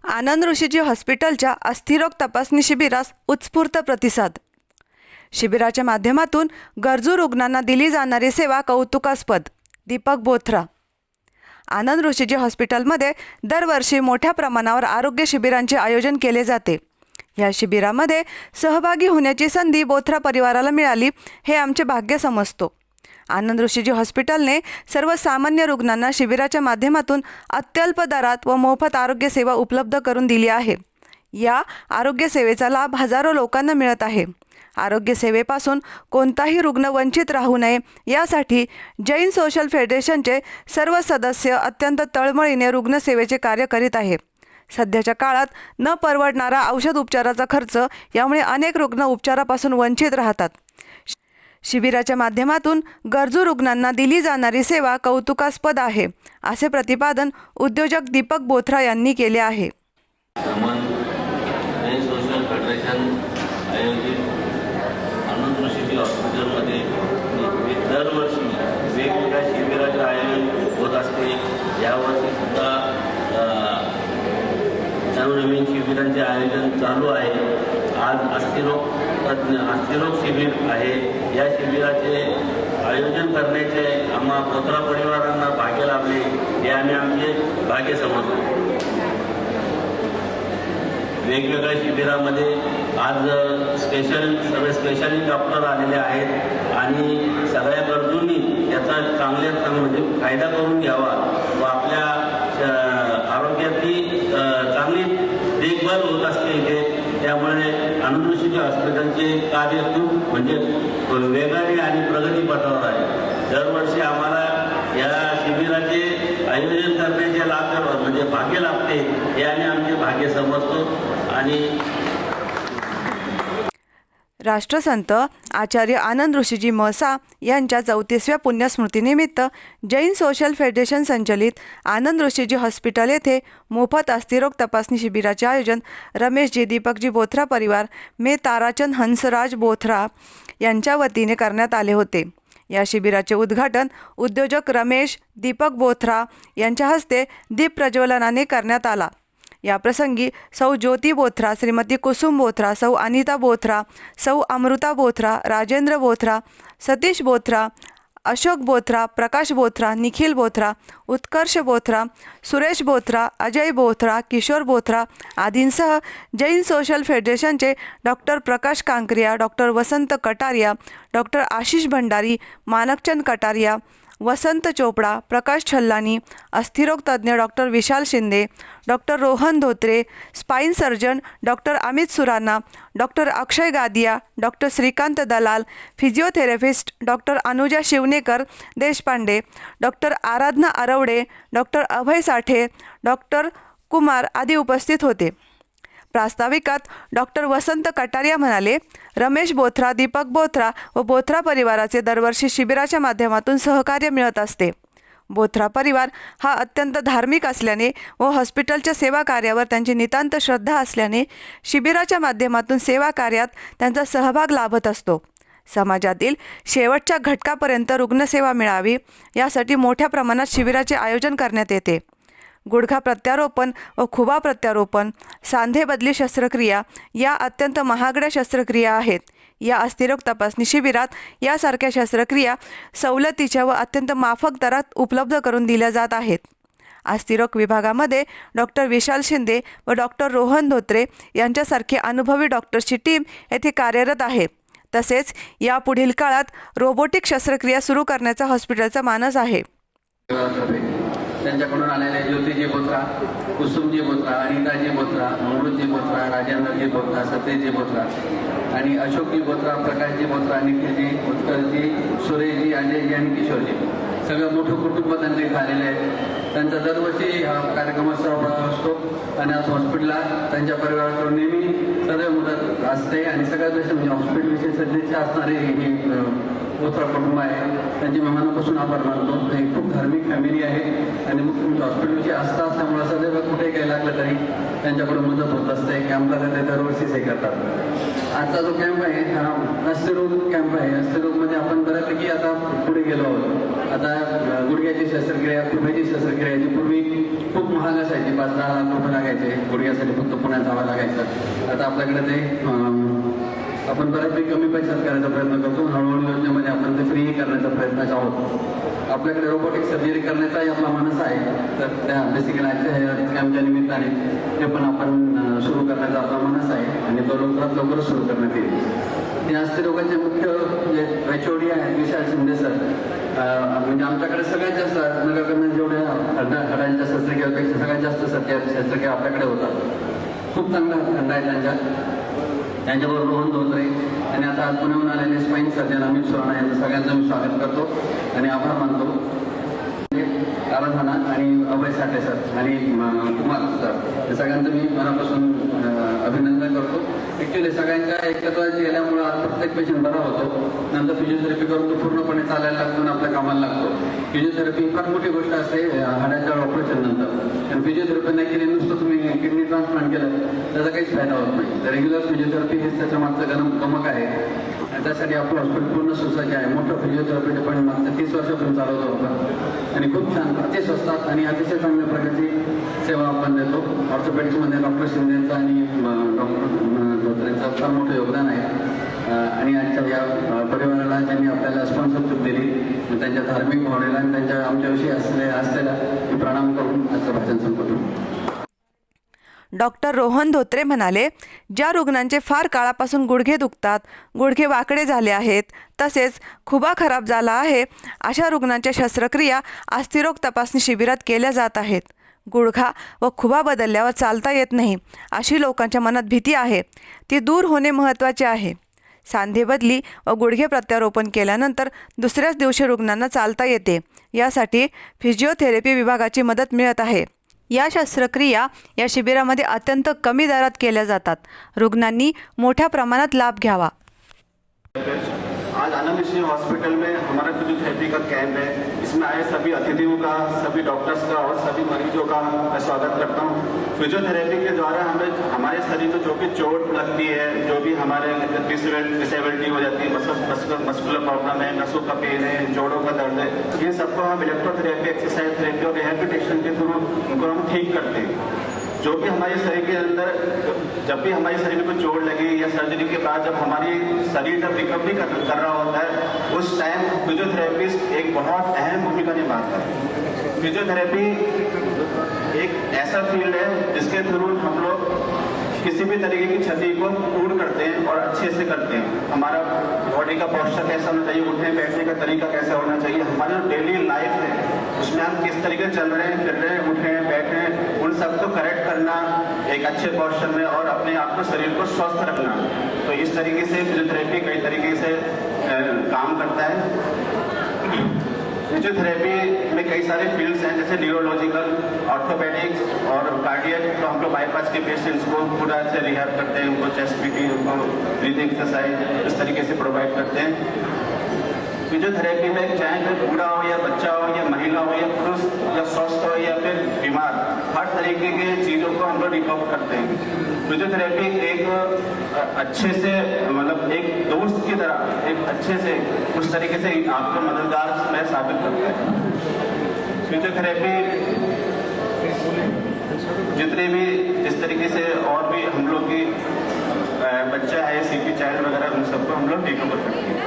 आनंद ऋषीजी हॉस्पिटलच्या अस्थिरोग तपासणी शिबिरास उत्स्फूर्त प्रतिसाद। शिबिराच्या माध्यमातून गरजू रुग्णांना दिली जाणारी सेवा कौतुकास्पद। दीपक बोथरा। आनंद ऋषीजी हॉस्पिटलमध्ये दरवर्षी मोठ्या प्रमाणावर आरोग्य शिबिरांचे आयोजन केले जाते। या शिबिरामध्ये सहभागी होण्याची संधी बोथरा परिवाराला मिळाली हे आमचे भाग्य समजतो। आनंद ऋषीजी हॉस्पिटलने सर्वसामान्य रुग्णांना शिबिराच्या माध्यमातून अत्यल्प दरात व मोफत आरोग्य सेवा उपलब्ध करून दिली आहे। या आरोग्य सेवेचा लाभ हजारो लोकांना मिळत आहे। आरोग्य सेवेपासून कोणताही रुग्ण वंचित राहू नये यासाठी जैन सोशल फेडरेशनचे सर्व सदस्य अत्यंत तळमळीने रुग्णसेवेचे कार्य करीत आहे। सध्याच्या काळात न परवडणारा औषध उपचाराचा खर्च यामुळे अनेक रुग्ण उपचारापासून वंचित राहतात। शिबिराच्या माध्यमातून गरजू रुग्णांना दिली जाणारी सेवा कौतुकास्पद आहे, असे प्रतिपादन उद्योजक दीपक बोथरा यांनी केले आहे। जैन सोशल फेडरेशन आयोजित आनंद ऋषीजी हॉस्पिटलमध्ये दरवर्षी वेगवेगळ्या शिबिराचे आयोजन होत असते। यावर्षी सुद्धा नवनवीन शिबिरांचे आयोजन चालू आहे। आज अस्थिरोग शिबिर आहे। या शिबिराचे आयोजन करण्याचे आम्हा बोथरा परिवारांना भाग्य लाभले हे आम्ही आमचे भाग्य समजतो। वेगवेगळ्या शिबिरामध्ये आज सर्व स्पेशालिस्ट डॉक्टर आलेले आहेत आणि सगळ्या गरजूंनी याचा म्हणजे फायदा करून घ्यावा व आपल्या आरोग्याची चांगली देखभाल होत असते इथे। त्यामुळे आनंद ऋषीजी हॉस्पिटलचे कार्य खूप म्हणजे वेगाने आणि प्रगती पथावर आहे। दरवर्षी आम्हाला या शिबिराचे आयोजन करण्याचे लाभ म्हणजे भाग्य लाभते हे आम्ही आमचे भाग्य समजतो। आणि राष्ट्रसंत आचार्य आनंद ऋषीजी महसा यांच्या 34व्या पुण्यस्मृतीनिमित्त जैन सोशल फेडरेशन संचलित आनंद ऋषीजी हॉस्पिटल येथे मोफत अस्थिरोग तपासणी शिबिराचे आयोजन रमेशजी दीपकजी बोथरा परिवार मे ताराचंद हंसराज बोथरा यांच्या वतीने करण्यात आले होते। या शिबिराचे उद्घाटन उद्योजक रमेश दीपक बोथरा यांच्या हस्ते दीप प्रज्वलनाने करण्यात आला। या प्रसंगी सौ ज्योती बोथरा, श्रीमती कुसुम बोथरा, सौ अनिता बोथरा, सौ अमृता बोथरा, राजेंद्र बोथरा, सतीश बोथरा, अशोक बोथरा, प्रकाश बोथरा, निखिल बोथरा, उत्कर्ष बोथरा, सुरेश बोथरा, अजय बोथरा, किशोर बोथरा आदींसह जैन सोशल फेडरेशनचे doctor Prakash Kankaria, doctor Vasant Kataria, doctor Ashish Bhandari, Manakchand Kataria, Vasant Chopra, Prakash Chhallani, अस्थिरोग तज्ञ doctor Vishal Shinde, doctor Rohan Dhotre, spine surgeon doctor Amit Surana, doctor Akshay Gadia, doctor Shrikant Dalal, physiotherapist doctor Anuja Shivnekar Deshpande, doctor Aradhana Aravade, doctor Abhay Sathe, doctor Kumar आदी उपस्थित होते। प्रास्ताविकात डॉक्टर वसंत कटारिया म्हणाले, रमेश बोथरा, दीपक बोथरा व बोथरा परिवाराचे दरवर्षी शिबिराच्या माध्यमातून सहकार्य मिळत असते। बोथरा परिवार हा अत्यंत धार्मिक असल्याने व हॉस्पिटलच्या सेवा कार्यावर त्यांची नितांत श्रद्धा असल्याने शिबिराच्या माध्यमातून सेवा कार्यात त्यांचा सहभाग लाभत असतो। समाजातील शेवटच्या घटकापर्यंत रुग्णसेवा मिळावी यासाठी मोठ्या प्रमाणात शिबिराचे आयोजन करण्यात येते। गुडघा प्रत्यारोपण व खुबा प्रत्यारोपण, सांधे बदली शस्त्रक्रिया या अत्यंत महागड्या शस्त्रक्रिया आहेत। या अस्थिरोग तपासणी शिबिरात यासारख्या शस्त्रक्रिया सवलतीच्या व अत्यंत माफक दरात उपलब्ध करून दिल्या जात आहेत। अस्थिरोग विभागामध्ये डॉक्टर विशाल शिंदे व डॉक्टर रोहन धोत्रे यांच्यासारखी अनुभवी डॉक्टर्सची टीम येथे कार्यरत आहे। तसेच यापुढील काळात रोबोटिक शस्त्रक्रिया सुरू करण्याचा हॉस्पिटलचा मानस आहे। त्यांच्याकडून आलेले ज्योतिजी बोथरा, कुसुमजी बोथरा, अनिताजी बोथरा, अमृतजी बोथरा, राजेंद्रजी बोथरा, सत्यजी बोथरा आणि अशोकजी बोथरा, प्रकाशजी बोथरा, निखिलजी, उत्कर्षजी, सुरेशजी, अजयजी आणि किशोरजी सगळं मोठं कुटुंब त्यांच्या इथं आलेले आहे। त्यांचा दरवर्षी हा कार्यक्रम असतो आणि आज हॉस्पिटलला त्यांच्या परिवाराकडून नेहमी सदैव मदत असते आणि सगळ्यात बेस्ट म्हणजे हॉस्पिटलविषयी सध्याचे असणारे हे बोथरा कुटुंब आहे। त्यांची मी मनापासून आभार मानतो। हे खूप धार्मिक फॅमिली आहे आणि मग तुमच्या हॉस्पिटलची आस्था असल्यामुळे सदैव कुठे काही लागलं तरी त्यांच्याकडून मदत होत असते। कॅम्पला ते दरवर्षीच हे करतात। आजचा जो कॅम्प आहे हा अस्थिरोग कॅम्प आहे। अस्थिरोगमध्ये आपण बऱ्यापैकी आता पुढे गेलो आहोत। आता गुडघ्याची शस्त्रक्रिया, खुब्याची शस्त्रक्रिया जी पूर्वी खूप महाग असायची, 5-10 लाख रुपये लागायचे गुडघ्यासाठी, फक्त पुण्यात जावं लागायचं. आता आपल्याकडे ते आपण बऱ्यापैकी कमी पैशात करायचा प्रयत्न करतो. हळूहळू योजनेमध्ये आपण ते फ्री करण्याचा प्रयत्न आहोत. आपल्याकडे रोबोटिक सर्जरी करण्याचाही आपला मानस आहे. तर त्या बेसिकली आजच्या कॅम्पच्या निमित्ताने ते पण आपण सुरू करण्याचा आपला मानस आहे आणि तो लवकरच सुरू करण्यात येईल. या अस्थिरोगाचे मुख्य जे HOD आहेत विशाल शिंदे सर, म्हणजे आमच्याकडे सगळ्यात जास्त नगरकडनं जेवढ्या हाडांच्या शस्त्रक्रियापेक्षा सगळ्यात जास्त शस्त्रक्रिया आपल्याकडे होतात. खूप चांगला खंड आहे त्यांच्याबरोबर रोहन धोत्रे आणि आता पुण्याहून आलेले स्पाईन सर्जन अमित सोराणा यांचं सगळ्यांचं मी स्वागत करतो आणि आभार मानतो. आराधना आणि अभय साठे सर आणि कुमार सर या सगळ्यांचं मी मनापासून अभिनंदन करतो. ॲक्च्युली सगळ्यांच्या एकत्र गेल्यामुळं आज प्रत्येक पेशंट बरा होतो. नंतर फिजिओथेरपी करून तो पूर्णपणे चालायला लागतो आणि आपल्या कामाला लागतो. फिजिओथेरपी फार मोठी गोष्ट असते हाडाच्या ऑपरेशन नंतर. आणि फिजिओथेरपी नाही केली, नुसतं तुम्ही किडनी ट्रान्सप्लांट केलं त्याचा काहीच फायदा होत नाही. तर रेग्युलर फिजिओथेरपी हेच त्याच्या मागचं गमक आहे. आणि त्यासाठी आपलं हॉस्पिटल पूर्ण सुसज्ज आहे. मोठं फिजिओथेरपी डिपार्टमेंट मागचं 30 वर्षापासून चालवतो आपण आणि खूप छान अतिशय स्वस्तात आणि अतिशय चांगल्या प्रकारची सेवा आपण देतो. ऑर्थोपेडिक्समध्ये डॉक्टर शिंदेचं आणि डॉक्टर धोत्रेंचं फार मोठं योगदान आहे. आणि आजच्या या परिवाराला ज्यांनी आपल्याला स्पॉन्सरशिप दिली, त्यांच्या धार्मिक भावनेला आणि त्यांच्या आमच्याविषयी असलेला मी प्रणाम करून आजचं भाषण संपवतो. डॉक्टर रोहन धोत्रे म्हणाले, ज्या रुग्णांचे फार काळापासून गुडघे दुखतात, गुडघे वाकडे झाले आहेत, तसेच खुबा खराब झाला आहे, अशा रुग्णांच्या शस्त्रक्रिया अस्थिरोग तपासणी शिबिरात केल्या जात आहेत. गुडघा व खुबा बदलल्यावर चालता येत नाही अशी लोकांच्या मनात भीती आहे, ती दूर होणे महत्त्वाचे आहे. सांधे बदली व गुडघे प्रत्यारोपण केल्यानंतर दुसऱ्याच दिवशी रुग्णांना चालता येते. यासाठी फिजिओथेरपी विभागाची मदत मिळत आहे. या शस्त्रक्रिया या शिबिरामध्ये अत्यंत कमी दरात केल्या जातात. रुग्णांनी मोठ्या प्रमाणात लाभ घ्यावा. आज आनंद ऋषि हॉस्पिटल में हमारा फिजियोथेरेपी का कैंप है. इसमें आए सभी अतिथियों का, सभी डॉक्टर्स का और सभी मरीजों का मैं स्वागत करता हूँ. फिजियोथेरेपी के द्वारा हमें हमारे शरीर में जो भी चोट लगती है, जो भी हमारे डिसेबिलिटी हो जाती है, मस्कुलर प्रॉब्लम है, नसों का पेन है, जोड़ों का दर्द है, इन सबको हम इलेक्ट्रोथेरेपी, एक्सरसाइज थेरेपी और रिहैबिलिटेशन के थ्रू उनको हम ठीक करते हैं. जो भी हमारे शरीर के अंदर, जब भी हमारे शरीर में चोट लगी या सर्जरी के बाद जब हमारी शरीर जब रिकवरी कर रहा होता है, उस टाइम फिजियोथेरेपिस्ट एक बहुत अहम भूमिका निभाता है. फिजियोथेरेपी एक ऐसा फील्ड है जिसके थ्रू हम लोग किसी भी तरीके की क्षति को दूर करते हैं और अच्छे से करते हैं. हमारा बॉडी का पोस्चर कैसा होना चाहिए, उठने बैठने का तरीका कैसा होना चाहिए, हमारा डेली लाइफ है उसमें हम किस तरीके चल रहे हैं, फिर रहे हैं, उठ रहे हैं, बैठ रहे हैं, उन सबको करेक्ट करना एक अच्छे पोस्चर में और अपने आप को, शरीर को स्वस्थ रखना. तो इस तरीके से फिजियोथेरेपी कई तरीके से काम करता है. फिजियोथेरेपी में कई सारे फील्ड्स हैं, जैसे न्यूरोलॉजिकल, ऑर्थोपेडिक्स और कार्डियक. तो हम लोग बाईपास के पेशेंट्स को पूरा से रिहैब करते हैं, उनको चेस्ट पीटी, उनको ब्रीथिंग एक्सरसाइज इस तरीके से प्रोवाइड करते हैं. फिजियोथेरेपी में चाहे कोई बूढ़ा हो या बच्चा हो या महिला हो या पुरुष या स्वस्थ हो या फिर बीमार, हर तरीके के चीज़ों को हम लोग रिकवर करते हैं. फिजियोथेरेपी एक अच्छे से, मतलब एक दोस्त की तरह एक अच्छे से उस तरीके से आपको मददगार में साबित करता है. फिजियोथेरेपी जितने भी जिस तरीके से और भी हम लोग की बच्चा है, CP चाइल्ड वगैरह, उन सबको हम लोग रिकवर करते हैं.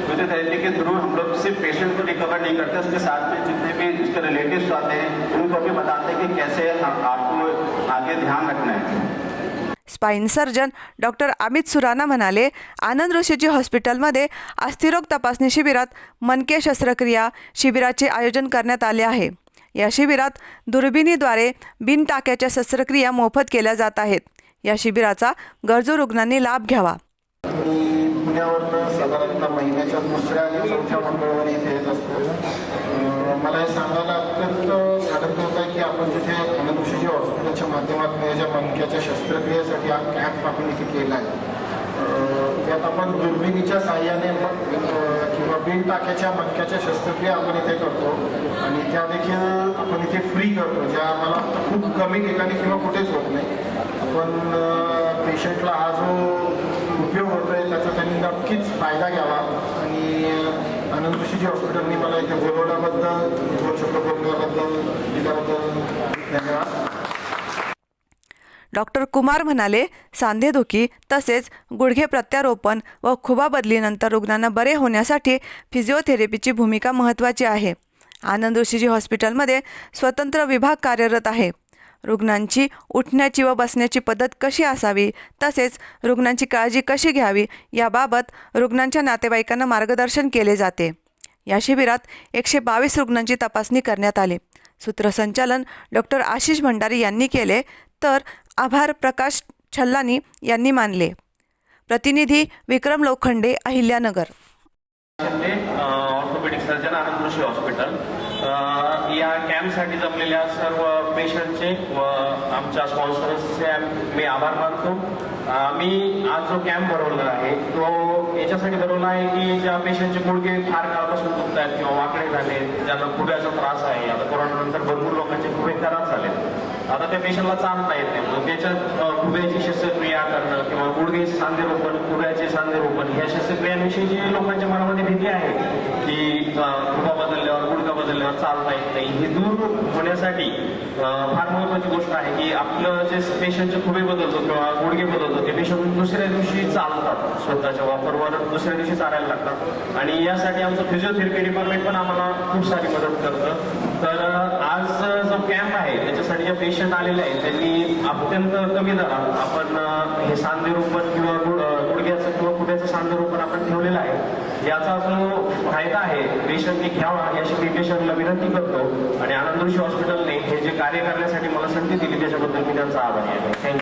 फिजियोथेरेपी के थ्रू हम लोग सिर्फ पेशेंट को रिकवर नहीं करते, उसके साथ में जितने भी उसके रिलेटिव्स आते हैं उनको भी बताते हैं कि कैसे आपको आगे ध्यान रखना है. Spine surgeon doctor Amit Surana म्हणाले, आनंद ऋषीजी हॉस्पिटलमध्ये अस्थिरोग तपासणी शिबिरात मनके शस्त्रक्रिया शिबिराचे आयोजन करण्यात आले आहे. या शिबिरात दुर्बिणीद्वारे बिनटाक्याच्या शस्त्रक्रिया मोफत केल्या जात आहेत. या शिबिराचा गरजू रुग्णांनी लाभ घ्यावा. पुण्यावरनं साधारणतः महिन्याच्या 2ऱ्या आणि 4थ्या मंगळवारी इथे येत असतो. मला हे सांगायला अत्यंत आनंद होत आहे की आपण जिथे आनंद ऋषीजी हॉस्पिटलच्या माध्यमातून याच्या मणक्याच्या शस्त्रक्रियेसाठी हा कॅम्प आपण इथे केला आहे. त्यात आपण दुर्बिणीच्या साहाय्याने किंवा बिनटाक्याच्या मणक्याच्या शस्त्रक्रिया आपण इथे करतो आणि त्या देखील आपण इथे फ्री करतो, ज्या आम्हाला खूप कमी ठिकाणी किंवा कुठेच होत नाही. आपण पेशंटला हा जो उपयोग होतो आहे त्याचा त्यांनी नक्कीच फायदा घ्यावा आणि आनंद ऋषीजी हॉस्पिटलनी मला इथे बोलवल्याबद्दल, 2 शब्द बोलण्याबद्दल, दिल्याबद्दल धन्यवाद. डॉक्टर कुमार म्हणाले, सांधेदुखी तसेच गुडघे प्रत्यारोपण व खुबा बदलीनंतर रुग्णांना बरे होण्यासाठी फिजिओथेरपीची भूमिका महत्त्वाची आहे. आनंद ऋषीजी हॉस्पिटलमध्ये स्वतंत्र विभाग कार्यरत आहे. रुग्णांची उठण्याची व बसण्याची पद्धत कशी असावी तसेच रुग्णांची काळजी कशी घ्यावी याबाबत रुग्णांच्या नातेवाईकांना मार्गदर्शन केले जाते. या शिबिरात 122 रुग्णांची तपासणी करण्यात आली. सूत्रसंचालन डॉक्टर आशिष भंडारी यांनी केले तर आभार प्रकाश छल्लानी यांनी मानले. प्रतिनिधी विक्रम लोखंडे, अहिल्यानगर. ऑर्थोपेडिक सर्जन आनंद ऋषी हॉस्पिटल या कॅम्पसाठी जमलेल्या सर्व पेशंटचे व आमच्या स्पॉन्सर्सचे मी आभार मानतो. मी आज जो कॅम्प भरवला आहे तो याच्यासाठी भरवला आहे की ज्या पेशंटचे गुडघे फार काळापासून दुखत आहेत किंवा वाकडे झाले, ज्यांना खुब्याचा त्रास आहे. आता कोरोनानंतर भरपूर लोकांचे खुबे खराब झाले. आता त्या पेशंटला चालता येत नाही, मग त्याच्यात खुब्याची शस्त्रक्रिया करणं किंवा गुडघ्याचे सांधेरोपण, खुब्याचे सांधेरोपण ह्या शस्त्रक्रियांविषयी जी लोकांच्या मनामध्ये भीती आहे की खुबा बदलल्यावर, गुडघा बदलल्यावर चालता येत नाही, ही दूर होण्यासाठी फार महत्त्वाची गोष्ट आहे की आपलं जे पेशंटचे खुबे बदलतो किंवा गुडघे बदलतो ते पेशंट दुसऱ्या दिवशी चालतात, स्वतःच्या वापरवर दुसऱ्या दिवशी चालायला लागतात. आणि यासाठी आमचं फिजिओथेरपी डिपार्टमेंट पण आम्हाला खूप सारी मदत करतं. तर आज जो कॅम्प आहे त्याच्यासाठी जे पेशंट आलेले आहेत त्यांनी अत्यंत कमी दरात आपण हे सांधेरोपण किंवा गुडघ्याचं किंवा खुब्याचं सांधेरोपण आपण ठेवलेलं आहे. याचा जो फायदा आहे पेशंटने घ्यावा याची मी पेशंटला विनंती करतो. आणि आनंद ऋषी हॉस्पिटलने हे जे कार्य करण्यासाठी मला संधी दिली त्याच्याबद्दल मी त्यांचा आभारी आहे. थँक्यू.